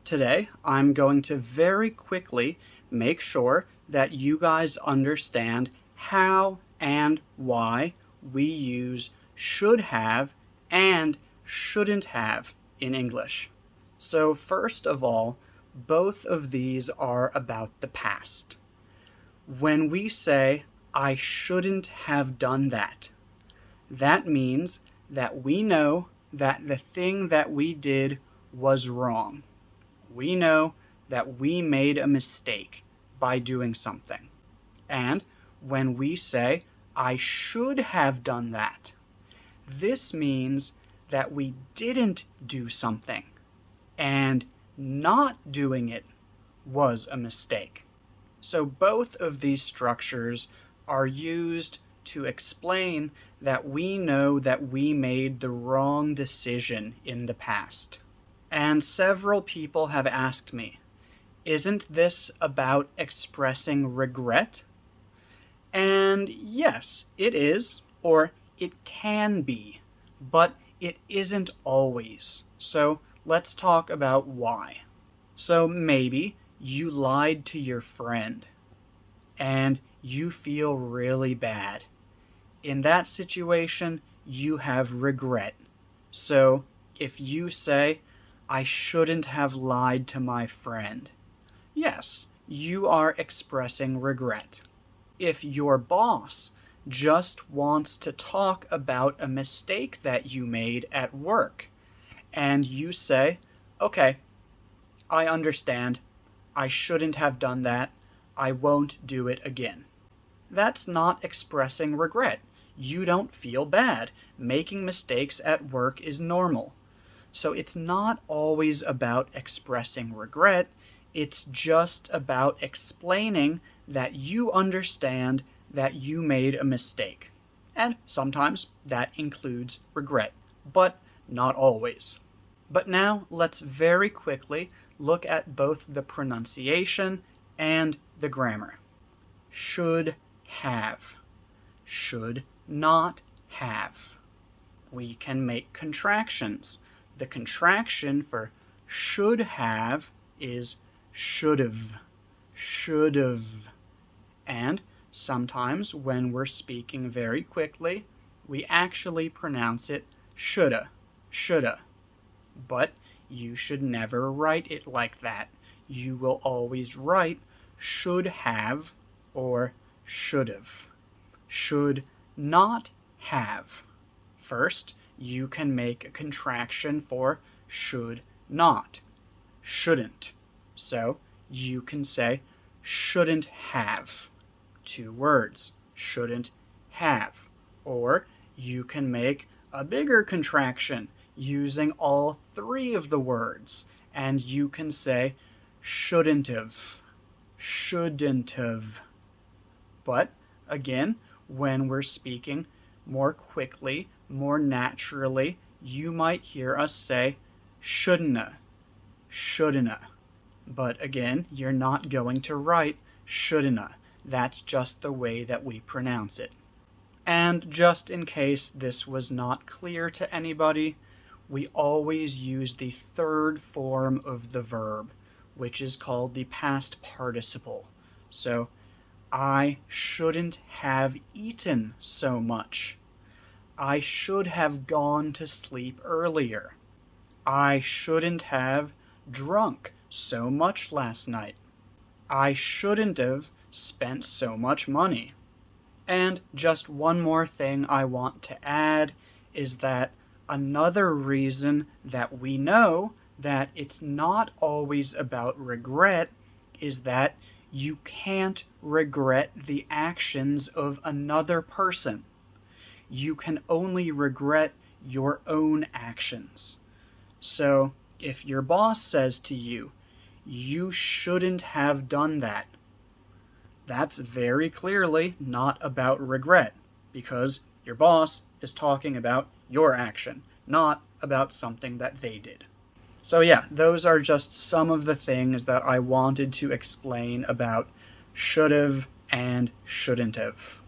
Today, I'm going to very quickly make sure that you guys understand how and why we use should have and shouldn't have in English. So first of all, both of these are about the past. When we say, I shouldn't have done that, that means that we know that the thing that we did was wrong. We know that we made a mistake by doing something. And when we say, I should have done that, this means that we didn't do something, and not doing it was a mistake. So both of these structures are used to explain that we know that we made the wrong decision in the past. And several people have asked me, isn't this about expressing regret? And yes, it is, or it can be, but it isn't always. So let's talk about why. So maybe you lied to your friend, and you feel really bad. In that situation, you have regret. So if you say, I shouldn't have lied to my friend, yes, you are expressing regret. If your boss just wants to talk about a mistake that you made at work, and you say, okay, I understand, I shouldn't have done that, I won't do it again. That's not expressing regret. You don't feel bad. Making mistakes at work is normal. So it's not always about expressing regret, it's just about explaining that you understand that you made a mistake. And sometimes that includes regret, but not always. But now let's very quickly look at both the pronunciation and the grammar. Should have. Should not have. We can make contractions. The contraction for should have is should've. Should've. And sometimes when we're speaking very quickly, we actually pronounce it shoulda. Shoulda. But you should never write it like that. You will always write should have or should've. Should not have. First, you can make a contraction for should not. Shouldn't. So you can say shouldn't have. 2 words. Shouldn't have. Or you can make a bigger contraction using all 3 of the words, and you can say shouldn't've. Shouldn't've. But again, when we're speaking more quickly, more naturally, you might hear us say shouldn't'a. Shouldn't'a. But again, you're not going to write shouldn't'a. That's just the way that we pronounce it. And just in case this was not clear to anybody, we always use the 3rd form of the verb, which is called the past participle. So, I shouldn't have eaten so much. I should have gone to sleep earlier. I shouldn't have drunk so much last night. I shouldn't have spent so much money. And just one more thing I want to add is that another reason that we know that it's not always about regret is that you can't regret the actions of another person. You can only regret your own actions. So, if your boss says to you, you shouldn't have done that, that's very clearly not about regret, because your boss is talking about your action, not about something that they did. So yeah, those are just some of the things that I wanted to explain about should've and shouldn't have.